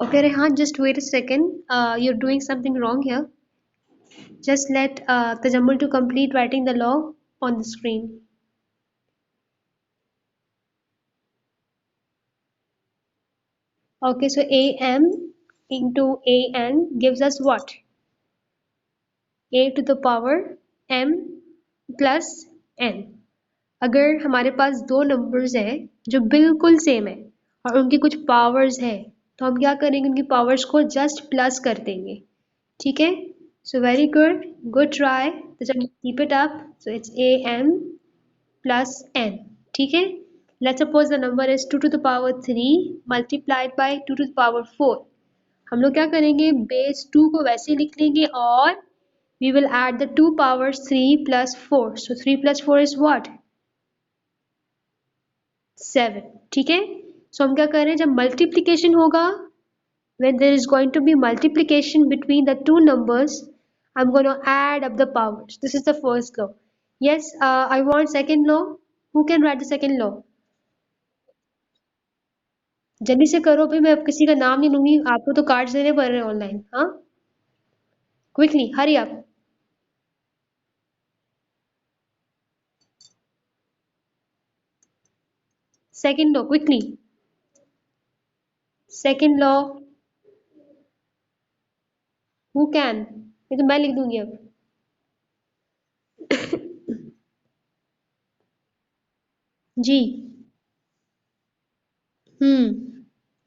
Okay, Rehan, just wait a second. You're doing something wrong here. Just let Tajammul to complete writing the law on the screen. Okay, so am into an gives us what? A to the power m plus n. अगर हमारे पास दो numbers हैं जो बिल्कुल same है और उनकी कुछ पावर्स है तो हम क्या करेंगे उनकी पावर्स को जस्ट प्लस कर देंगे ठीक है सो वेरी गुड ट्राई तो जब keep it up so it's a M plus N ठीक है let's suppose the number is 2 to the power 3 multiplied by 2 to the power 4 हम लोग क्या करेंगे बेस 2 को वैसे लिख लेंगे और we will add the 2 powers 3 plus 4 so 3 plus 4 is what 7 ठीक है सो हम क्या कर रहे हैं जब मल्टीप्लिकेशन होगा when there is going to be multiplication between the two numbers I'm going to add up the powers this is the first law yes I want second law who can write the second law जल्दी से करो भाई मैं अब किसी का नाम नहीं लूंगी आपको तो कार्ड्स देने पड़ रहे हैं ऑनलाइन हाँ quickly hurry up second law quickly second law who can ये तो मैं लिख दूंगी अब जी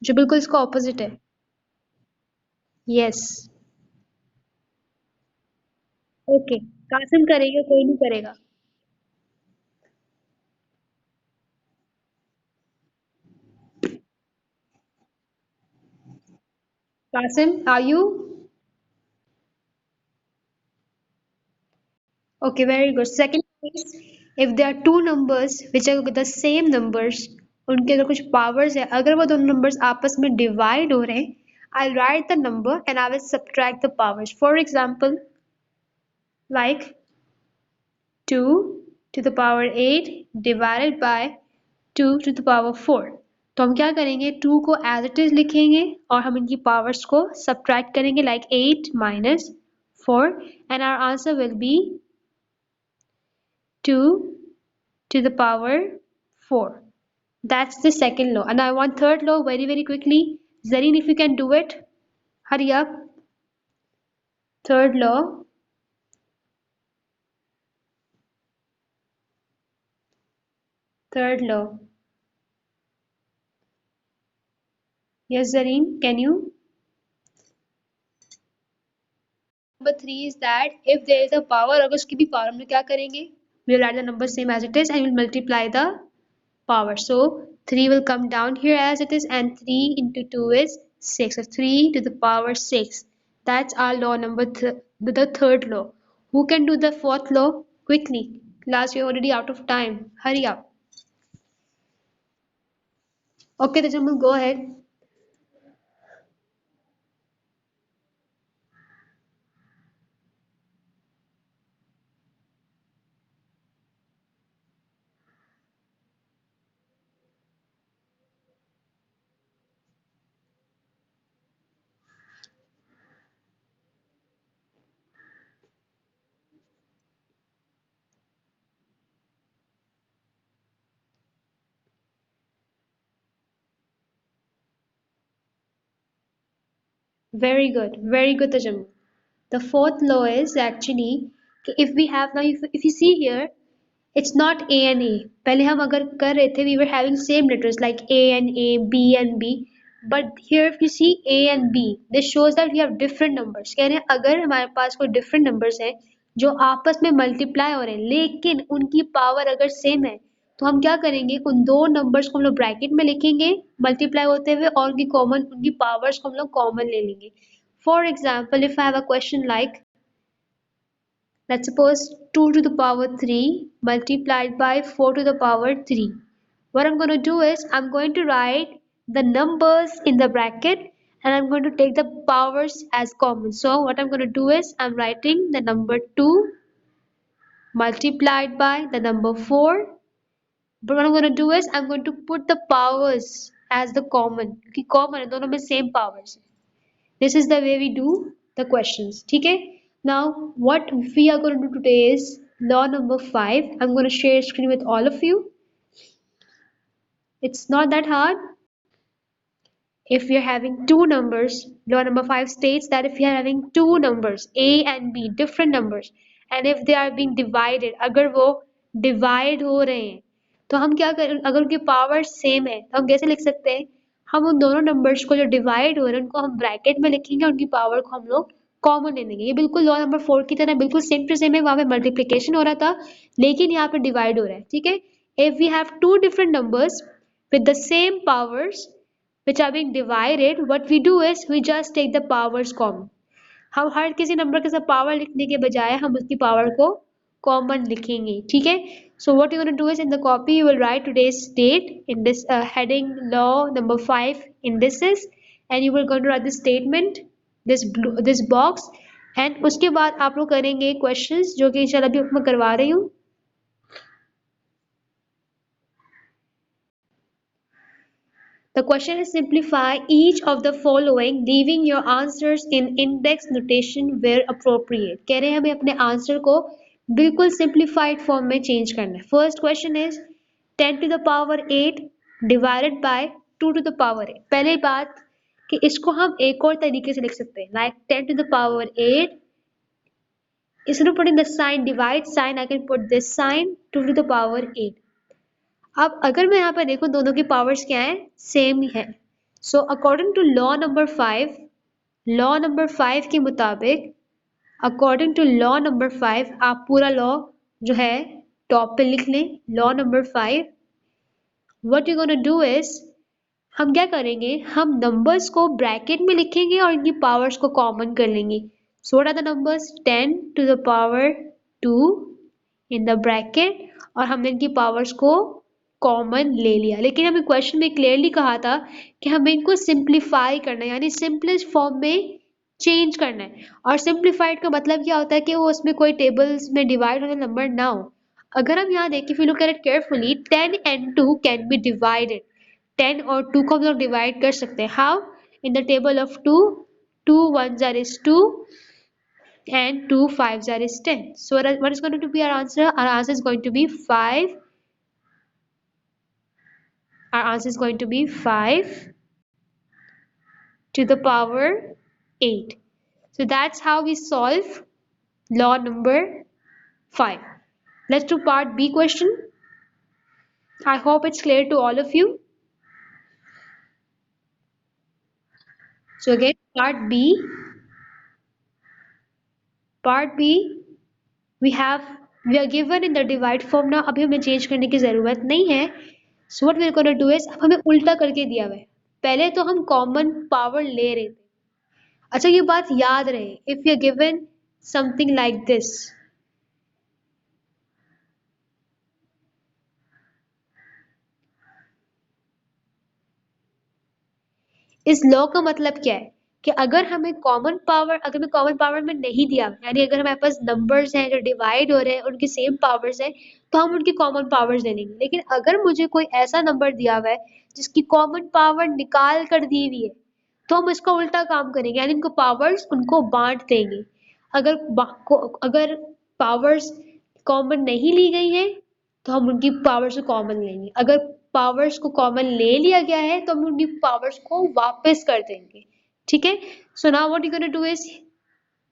जो बिल्कुल इसका ऑपोजिट है यस ओके कासिम करेगा कोई नहीं करेगा Qasim are you okay very good second is if there are two numbers which are the same numbers उनके अगर कुछ powers है अगर वो दोनों numbers आपस में divide हो रहे हैं I'll write the number and I will subtract the powers for example like 2 to the power 8 divided by 2 to the power 4 तो हम क्या करेंगे 2 को as it is लिखेंगे और हम इनकी powers को subtract करेंगे like 8 minus 4 and our answer will be 2 to the power 4 that's the second law and I want third law very quickly Zareen if you can do it hurry up third law third law yes Zareen can you number 3 is that if there is a power अगर उसकी भी power हम लोग क्या करेंगे we will add the number same as it is and we will multiply the power so 3 will come down here as it is and 3 into 2 is 6 so 3 to the power 6 that's our law number the third law who can do the fourth law quickly class we're already out of time hurry up okay Tajammul go ahead very good Tajammul the fourth law is actually if we have now if you see here it's not A and A पहले हम अगर कर रहे थे we were having same letters like A and A B and B but here if you see A and B this shows that we have different numbers कह रहे हैं अगर हमारे पास कोई different numbers है जो आपस में multiply हो रहे हैं लेकिन उनकी power अगर same है तो हम क्या करेंगे उन दो numbers को हम लोग bracket में लिखेंगे multiply होते हुए और उनकी powers को हम लोग common ले लेंगे for example if I have a question like let's suppose 2 to the power 3 multiplied by 4 to the power 3. What I'm going to do is I'm going to write the numbers in the bracket and I'm going to take the powers as common. So what I'm going to do is I'm writing the number 2 multiplied by the number 4. But what I'm going to do is I'm going to put the powers as the common, क्योंकि common है, दोनों में same powers है। This is the way we do the questions, ठीक है। Now what we are going to do today is law number 5. I'm going to share screen with all of you. It's not that hard. If we are having two numbers, law number 5 states that if we are having two numbers a and b, different numbers, and if they are being divided, अगर वो divide हो रहे हैं, तो हम क्या करें, अगर उनकी पावर सेम है तो हम कैसे लिख सकते हैं, हम उन दोनों नंबर्स को जो डिवाइड हो रहे हैं उनको हम ब्रैकेट में लिखेंगे, उनकी पावर को हम लोग कॉमन ले लेंगे। ये बिल्कुल लॉ नंबर 4 की तरह बिल्कुल सेम टू सेम है, वहां पे मल्टीप्लीकेशन हो रहा था लेकिन यहाँ पे डिवाइड हो रहा है, ठीक है। If we have two different numbers with the same powers which are being divided, what we do is we just take the powers common. हम हर किसी नंबर के साथ पावर लिखने के बजाय हम उसकी पावर को कॉमन लिखेंगे, ठीक है। So what you're going to do is in the copy you will write today's date in this heading law number 5 indices, and you will going to write this statement, this box, and उसके बाद आप लोग करेंगे questions जो कि इंशाल्लाह अभी मैं करवा रही हूँ। The question is simplify each of the following, leaving your answers in index notation where appropriate. कह रहे हैं हमें अपने आंसर को बिल्कुल simplified form में change करना है। First question is 10 to the power 8 divided by 2 to the power 8. पहले बात कि इसको हम एक और तरीके से लिख सकते हैं, like 10 to the power 8. Instead of putting the sign divide sign, I can put this sign 2 to the power 8. अब अगर मैं यहाँ पर देखूं दोनों की पावर्स क्या है, सेम ही है। So according to law number 5 के मुताबिक, अकॉर्डिंग टू लॉ नंबर 5 आप पूरा लॉ जो है टॉप पे लिख लें। Law number 5, what you gonna do is, हम क्या करेंगे, हम नंबर्स को ब्रैकेट में लिखेंगे और इनकी पावर्स को कॉमन कर लेंगे। So what are the numbers, 10 to the power 2 in the bracket, और हमने इनकी पावर्स को कॉमन ले लिया। लेकिन हमें क्वेश्चन में क्लियरली कहा था कि हमें इनको सिंप्लीफाई करना है, यानी सिंपलेस्ट फॉर्म में चेंज करना है। और सिंप्लीफाइड का मतलब क्या होता है कि वो उसमें कोई टेबल्स में डिवाइड होने नंबर ना हो। अगर हम यहाँ देखें, if you look at it carefully, 10 and 2 can be divided. 10 और 2 को हम लोग डिवाइड कर सकते हैं। How? In the table of 2, 2 ones are is 2 and 2 fives are is 10. So what is going to be our answer? Our answer is going to be 5. Our answer is going to be 5 to the power 8. So that's how we solve law number 5. Let's do part B question. I hope it's clear to all of you. So again, part B, we are given in the divide form now. अभी हमें change करने की ज़रूरत नहीं है। So what we are going to do is, अब हमें उल्टा करके दिया हुआ है। पहले तो हम common power ले रहे थे। अच्छा ये बात याद रहे, if you are given something like this, इस लॉ का मतलब क्या है कि अगर हमें कॉमन पावर में नहीं दिया, यानी अगर हमारे पास नंबर्स हैं जो डिवाइड हो रहे हैं, उनकी सेम पावर्स हैं, तो हम उनकी कॉमन पावर्स ले लेंगे। लेकिन अगर मुझे कोई ऐसा नंबर दिया हुआ है जिसकी कॉमन पावर निकाल कर दी हुई है, तो हम इसका उल्टा काम करेंगे, यानी उनको पावर्स उनको बांट देंगे। अगर पावर्स कॉमन नहीं ली गई है तो हम उनकी पावर्स को कॉमन लेंगे। अगर पावर्स को कॉमन ले लिया गया है तो हम उनकी पावर्स को वापस कर देंगे, ठीक है। So now what you gonna do is,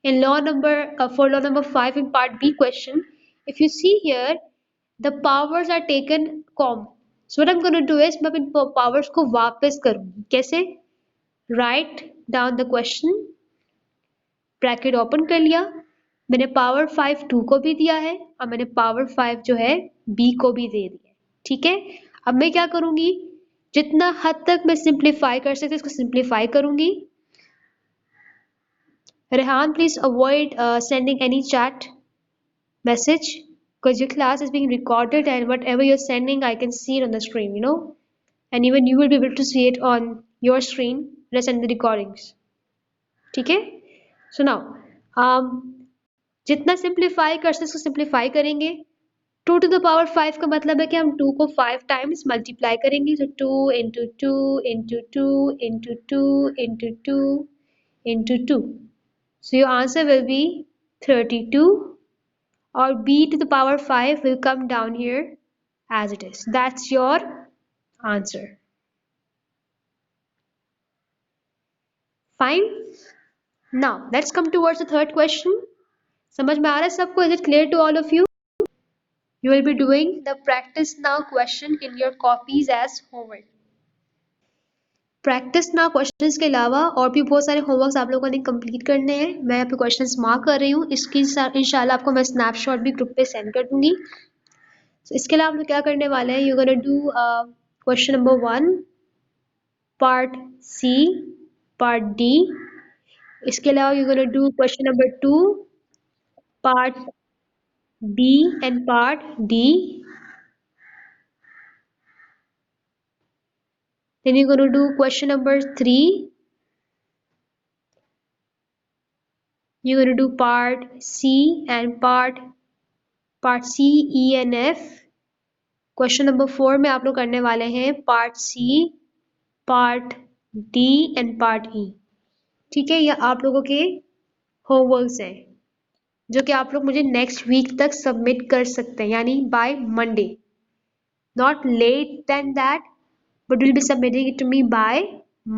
in law number for law number 5 in part B question, if you see here the powers are taken common. So what I'm going to do is मैं इन powers को वापस करूँगी। कैसे? Write down the question, bracket open कर लिया, मैंने power 5 2 को भी दिया है और मैंने पावर 5 जो है b को भी दे दिया है, ठीक है। अब मैं क्या करूंगी, जितना हद तक मैं सिंप्लीफाई कर सकती इसको सिंप्लीफाई करूंगी। Rehan please avoid sending any chat message because your class is being recorded and whatever you're sending I can see it on the screen, and even you will be able to see it on your screen when I send the recordings, ठीक है। So now जितना simplify कर सकते उसको simplify करेंगे। 2 to the power 5 का मतलब है कि हम 2 को 5 टाइम्स मल्टीप्लाई करेंगे, तो 2 into 2 into 2 into 2 into 2 into 2. So your answer will be 32, or b to the power 5 will come down here as it is. That's your answer. Fine. Now let's come towards the third question. समझ में आ रहा है सबको? Is it clear to all of you? You will be doing the practice now question in your copies as homework. Practice ना questions के अलावा और भी बहुत सारे होमवर्क्स आप लोगों ने कंप्लीट करने हैं। मैं यहाँ पे क्वेश्चंस मार्क कर रही हूँ, इसकी इंशाल्लाह आपको मैं स्नैपशॉट भी ग्रुप पे सेंड कर दूंगी। So, इसके अलावा आप लोग क्या करने वाले हैं, you gonna do question number 1 part C, part D. इसके अलावा you gonna do question number 2 part B and part D. Then you're going to do question number 3. You're going to do part C and part C, E and F. Question number 4 में आप लोग करने वाले हैं part C, part D and part E. ठीक है, ये आप लोगों के होमवर्क्स हैं जो कि आप लोग मुझे नेक्स्ट वीक तक सबमिट कर सकते हैं, यानी by Monday, not late than that, but will be submitting it to me by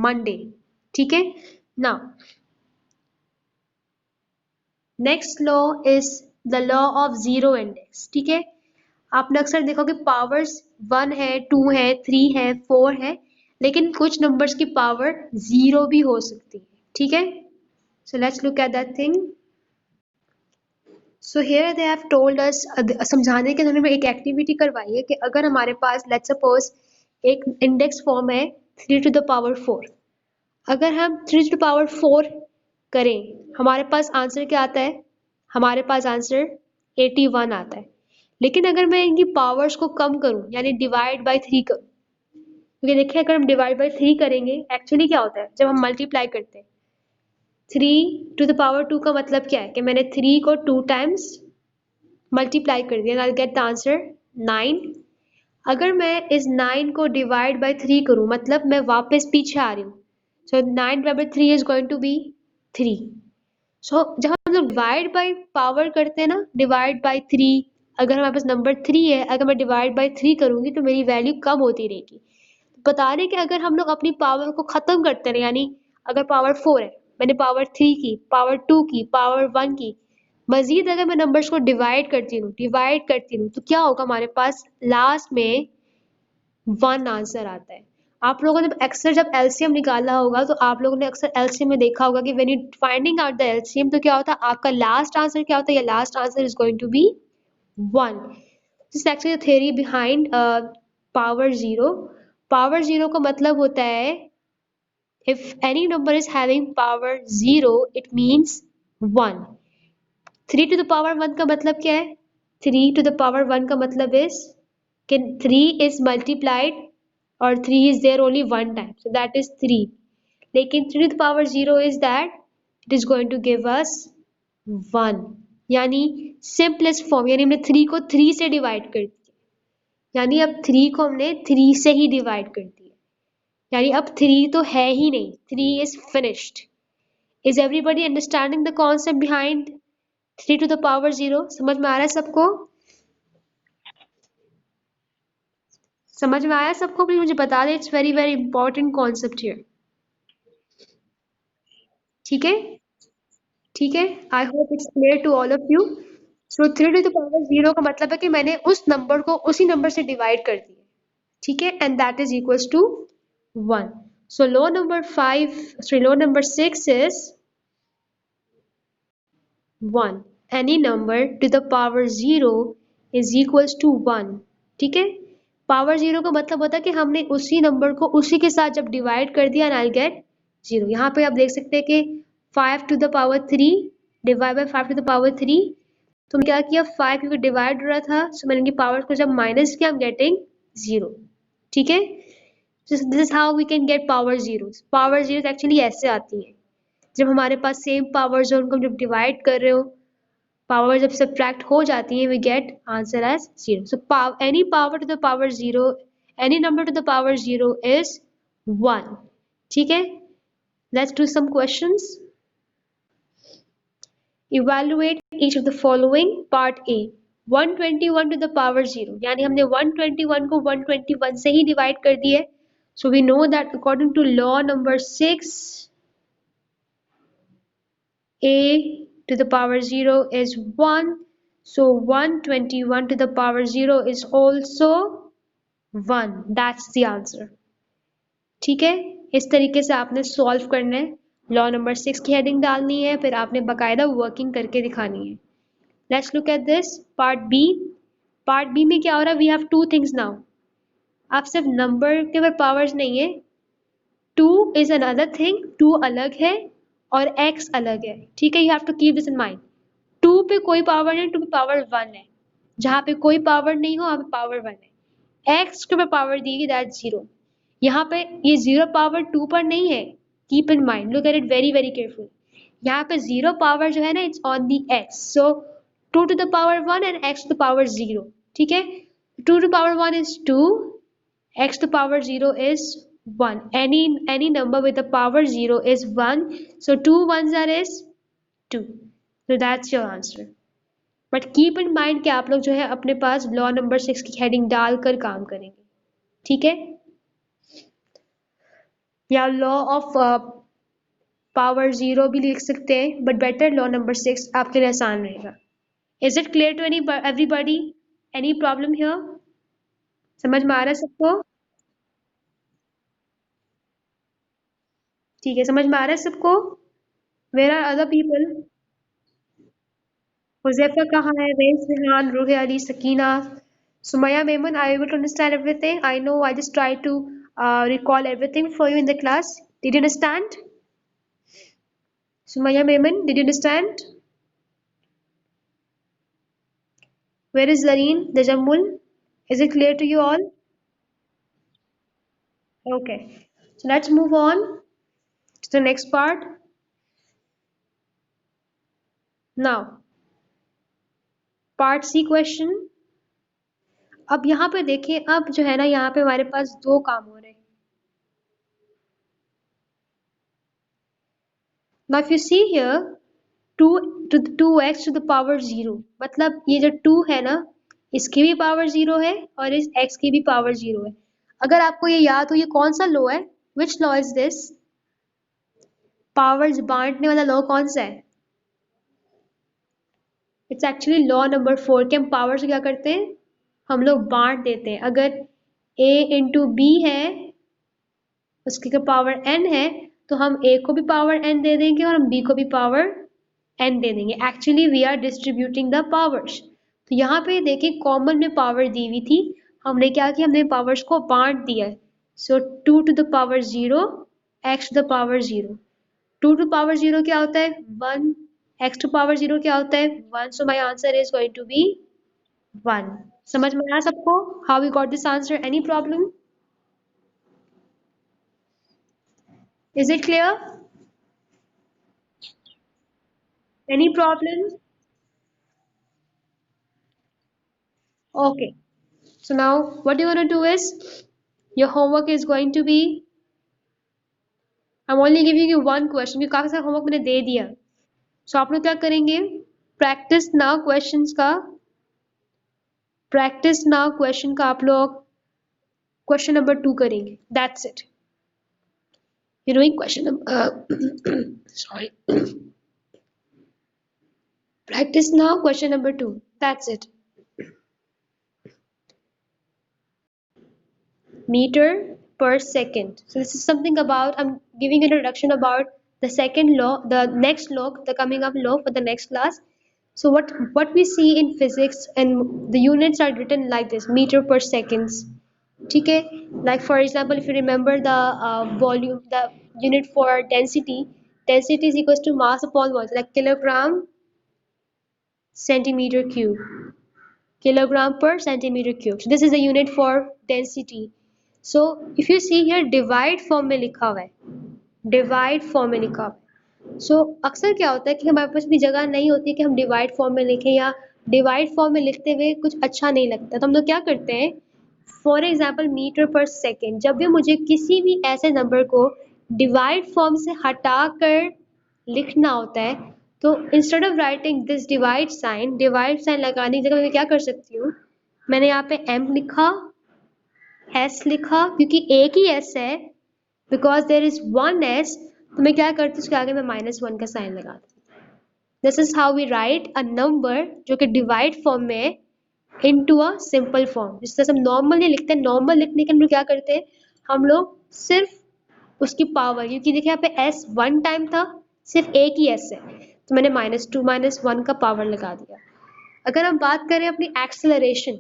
Monday. ठीक है। Now next law is the law of zero index. ठीक है, आपने अक्सर देखो कि पावर्स 1 है, 2 है, 3 है, 4 है, लेकिन कुछ नंबर्स की पावर 0 भी हो सकती है। ठीक है, so let's look at that thing. So here they have told us, समझाने के उन्होंने एक एक्टिविटी करवाई है कि अगर हमारे पास लेट्स सपोज एक इंडेक्स फॉर्म है 3 to the power 4, अगर हम 3 to the power 4 करें, हमारे पास आंसर क्या आता है, हमारे पास आंसर 81 आता है। लेकिन अगर मैं इनकी पावर्स को कम करूं, यानी डिवाइड बाय 3 करूं, क्योंकि देखिए अगर हम डिवाइड बाय 3 करेंगे, एक्चुअली क्या होता है जब हम मल्टीप्लाई करते हैं, 3 to the power 2 का मतलब क्या है कि मैंने 3 को 2 टाइम्स मल्टीप्लाई कर दिया, आई गेट द आंसर 9। अगर मैं इस 9 को डिवाइड बाय 3 करूं, मतलब मैं वापस पीछे आ रही हूँ, so 9 divide by 3 is going to be 3। सो जब हम लोग डिवाइड बाय पावर करते हैं ना, डिवाइड बाय 3, अगर हमारे पास नंबर 3 है, अगर मैं डिवाइड बाय 3 करूंगी तो मेरी वैल्यू कम होती रहेगी। बता रहे कि अगर हम लोग अपनी पावर को खत्म करते हैं, यानी अगर पावर 4 है, मैंने पावर 3 की, पावर 2 की, पावर 1 की, मजीद अगर मैं नंबर्स को डिवाइड करती हूँ तो क्या होगा, हमारे पास लास्ट में 1 आंसर आता है। आप लोगों ने अक्सर जब एलसीएम निकाला होगा तो आप लोगों ने अक्सर एलसीएम में देखा होगा कि when you finding out the LCM, तो क्या होता है, आपका लास्ट आंसर क्या होता है, last answer is going to be 1। This is actually the theory behind power 0। Power 0 का मतलब होता है if any number is having power 0 it means 1। 3 to the power 1 का मतलब क्या है, 3 to the power 1 का मतलब is कि 3 is multiplied और 3 is there only one time, so that is 3। लेकिन 3 to the power 0 is that it is going to give us 1, यानी simplest form, यानी हमने 3 को 3 से डिवाइड कर दिया, यानी अब 3 को हमने 3 से ही डिवाइड कर दिया, यानी अब 3 तो है ही नहीं, 3 is finished। Is everybody understanding the concept behind 3 to the power 0? समझ में आ रहा है सबको? समझ में आया सबको? प्लीज मुझे बता दें, it's very very important concept here. ठीक है, ठीक है, I hope it's clear to all of you. So 3 to the power 0 का मतलब है कि मैंने उस नंबर को उसी नंबर से डिवाइड कर दिया, ठीक है, and that is equals to 1। So law number 6 is 1, any number to the power 0 is equals to 1। ठीक है, पावर 0 का मतलब होता है कि हमने उसी नंबर को उसी के साथ जब डिवाइड कर दिया, एंड आई गेट 0। यहाँ पे आप देख सकते हैं कि 5 to the power 3 divide by 5 to the power 3, तो क्या किया, 5 क्योंकि डिवाइड हो रहा था, सो मैंने इनकी पावर को जब माइनस किया, आई एम गेटिंग 0। ठीक है, this is how we can get power 0। Power 0 actually ऐसे आती है जब हमारे पास सेम पावर्स हो, उनको जब डिवाइड कर रहे हो, पावर जब सब्ट्रैक्ट हो जाती है we get answer as 0. So any power to the power 0, any number to the power 0 is 1. ठीक है, let's do some questions. Evaluate each of the following. Part A, 121 to the power 0, यानी हमने 121 को 121 से ही divide कर दिया है. So we know that according to law number 6, A to the power 0 is 1. So 121 to the power 0 is also 1. That's the answer. ठीक है, इस तरीके से आपने सॉल्व करना है. लॉ नंबर 6 की हेडिंग डालनी है, फिर आपने बाकायदा वर्किंग करके दिखानी है. Let's look at this part B. Part B में क्या हो रहा है? We have two things now. आप सिर्फ नंबर के ऊपर पावर्स नहीं है, two is another thing. Two अलग है और एक्स अलग है. ठीक है, you have to keep this in mind. Two पे कोई पावर नहीं, टू पे पावर वन है. जहां पे कोई पावर नहीं हो वहां पे पावर वन है. एक्स के ऊपर पावर दी गई, दैट जीरो. यहाँ पे ये जीरो पावर टू पर नहीं है. Keep in mind, look at it very very careful. यहाँ पे जीरो पावर जो है ना, it's on the X. So two to the power one and X to the power zero. ठीक है, two to power one is two, x to power 0 is 1. Any number with the power 0 is 1. So 2 ones are is 2. So that's your answer. But keep in mind कि आप लोग जो है अपने पास law number 6 की heading डालकर काम करेंगे. ठीक है, या लॉ ऑफ पावर 0 भी लिख सकते हैं, बट बेटर लॉ नंबर 6 आपके लिए आसान रहेगा. Is it clear to everybody? Any problem here? समझ में आ रहा है सबको? ठीक है, समझ में आ रहा है सबको? Where are other people? Huzaifa कहाँ है? रेस, रिहान, रूह Ali, Sakina, Sumaiya, Memon, are you able to understand everything? I know I just try to recall everything for you in the class. Did you understand? Sumaya, Meman, did you understand? Where is Zareen, the Jammul? Is it clear to you all? Okay, so let's move on to the next part. Now, part C question. अब यहाँ पे देखें, अब जो है ना यहाँ पे हमारे पास दो काम हो रहे हैं. Now if you see here, 2 to the 2x to the power 0, मतलब ये जो 2 है ना, इसकी भी पावर 0 है और इस x की भी पावर 0 है. अगर आपको ये याद हो, ये कौन सा लॉ है? Which law is this? Powers बांटने वाला लॉ कौन सा है? इट्स एक्चुअली लॉ नंबर 4 के हम पावर से क्या करते हैं? हम लोग बांट देते हैं. अगर a इंटू बी है, उसकी पावर n है, तो हम a को भी पावर n दे देंगे और हम b को भी पावर n दे देंगे. Actually we are distributing the powers. तो यहाँ पे देखिए कॉमन में पावर दी हुई थी, हमने क्या किया? हमने पावर्स को बांट दिया. So 2 to the power 0, x to the power 0. 2 to power 0 क्या होता है? 1. x टू पावर 0 क्या होता है? 1. So my answer is going to be 1. समझ में आया सबको? How we got this answer? Any problem? Is it clear? Any problem? Okay, so now what you want to do is, your homework is going to be, I'm only giving you one question क्योंकि काफी सारा homework मैंने दे दिया. So आप लोग क्या करेंगे? Practice now questions का. प्रैक्टिस नाउ क्वेश्चन का आप लोग क्वेश्चन नंबर 2 करेंगे. That's it. You're doing question number sorry. Practice now question number 2. That's it. Meter per second. So this is something about, I'm giving an introduction about the second law, the next law, the coming up law for the next class. So what we see in physics, and the units are written like this: meter per seconds. Okay, like for example, if you remember the volume, the unit for density, density is equals to mass upon volume, like kilogram centimeter cube, kilogram per centimeter cube. So this is the unit for density. So if you see here, divide form में लिखा हुआ है, divide form में लिखा हुआ है. सो अक्सर क्या होता है कि हमारे पास भी जगह नहीं होती कि हम डिवाइड फॉर्म में लिखें, या डिवाइड फॉर्म में लिखते हुए कुछ अच्छा नहीं लगता, तो हम लोग क्या करते हैं, for example metre per second, जब भी मुझे किसी भी ऐसे नंबर को डिवाइड फॉर्म से हटा कर लिखना होता है, तो instead of writing this divide sign लगाने की जगह मैं क्या कर सकती हूँ, मैंने यहाँ पे m लिखा, s लिखा, क्योंकि एक ही s है, because there is one s, तो मैं क्या करती हूँ, उसके आगे मैं -1 का साइन लगा दूँ। This is how we write a number जो कि डिवाइड फॉर्म में है इनटू अ सिंपल फॉर्म। जिस तरह से हम नॉर्मली लिखते हैं, नॉर्मल लिखने के लिए क्या करते हैं, हम लोग सिर्फ उसकी पावर, क्योंकि देखिए यहाँ पे s वन टाइम था, सिर्फ एक ही s है, तो मैंने -2 -1 का पावर लगा दिया। अगर हम बात करें अपनी acceleration,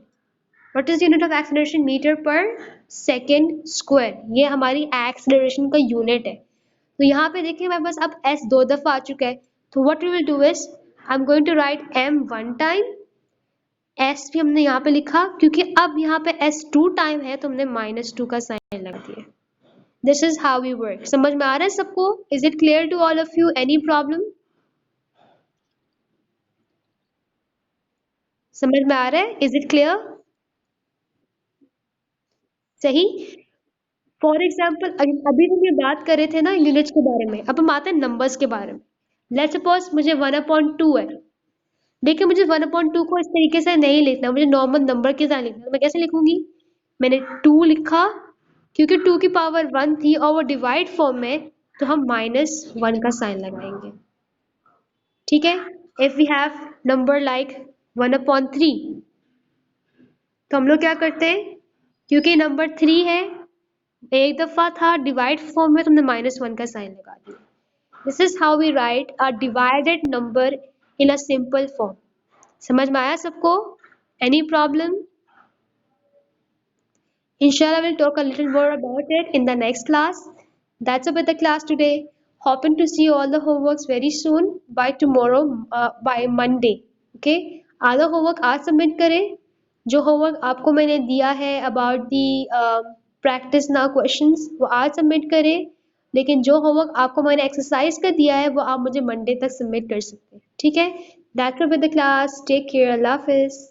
what is unit of acceleration, metre per second square, ये हमारी एक्सेलरेशन का यूनिट है। तो यहाँ पे देखिए मेरे पास अब s दो दफा आ चुका है, तो what we will do is I am going to write m one time, s भी हमने यहाँ पे लिखा, क्योंकि अब यहाँ पे s टू टाइम है, तो हमने -2 का साइन लगा दिया। This is how we work. समझ में आ रहा है सबको? Is it clear to all of you? Any problem? समझ में आ रहा है? Is it clear? सही। फॉर एग्जाम्पल अभी हम ये बात कर रहे थे ना यूनिट्स के बारे में, अब हम आते हैं नंबर्स के बारे में। लेट्स सपोज मुझे 1/2 है। देखिए मुझे 1/2 को इस तरीके से नहीं लिखना, मुझे नॉर्मल नंबर के साथ लिखना है। तो मैं कैसे लिखूंगी, मैंने 2 लिखा, क्योंकि 2 की पावर 1 थी और वो डिवाइड फॉर्म में, तो हम -1 का साइन लगाएंगे। ठीक है। If we have number like 1/3, तो हम लोग क्या करते हैं, क्योंकि नंबर 3 है, एक दफा था डिवाइड फॉर्म में, तुमने -1 का साइन लगा दिया। This is how we write a divided number in a simple form. समझ में आया सबको? Any problem? Inshallah, we'll talk a little more about it in the next class. That's it with the class today. Hoping to see all the homeworks very soon by tomorrow, by Monday. Okay? आधा homework आज submit करें। जो homework आपको मैंने दिया है about the practice ना questions, वो आज सबमिट करें। लेकिन जो होमवर्क आपको मैंने एक्सरसाइज का दिया है, वो आप मुझे मंडे तक सबमिट कर सकते हैं। ठीक है? That's it with the class. Take care. Allah Hafiz.